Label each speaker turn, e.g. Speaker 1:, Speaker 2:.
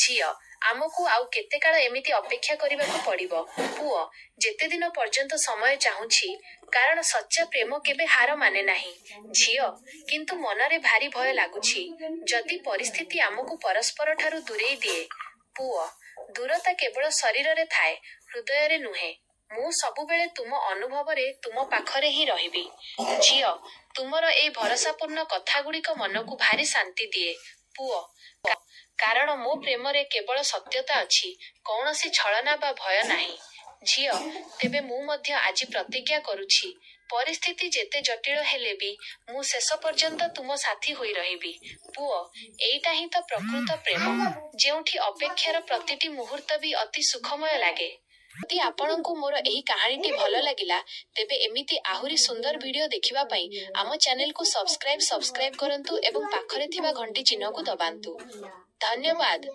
Speaker 1: झियो आमको आउ केते काल एमिति अपेक्षा करबाकू पड़िबो पुओ जेते दिन पर्यंत समय चाहूछि कारण सच्चा प्रेम केबे हार माने नाही झियो किंतु मनरे भारी भय लागुछि जदि परिस्थिति आमको परस्पर ठारू दूरेई दिए पुओ दूरता केवल शरीर रे थाए हृदय रे नुहे मु सबुबेले तुम अनुभव रे तुम पाखरे ही रहिबी झियो तुमर ए भरोसापूर्ण कथा गुड़िक मन को भारी शांति दिए पुओ कारण मो प्रेम रे केवल सत्यता अछि कौनसी छलना बा भय नाही झियो तेबे मु मध्य आज प्रतिज्ञा करुछि परिस्थिति जेते जटिल हेले भी मु शेष पर्यंत तुम साथी होई रहिबी पुओ एइटा ही तो प्रकृत प्रेम जेउठी अपेक्षार प्रतिटी मुहूर्त भी अति सुखमय लागे यदि आपनकु मोर एही कहानीटी भल लागिला तेबे एमिति आहुरी सुंदर वीडियो देखिबा पई आम चैनल को सब्सक्राइब करंतु एवं पाखरे थिबा घंटी चिन्ह को दबांतु धन्यवाद।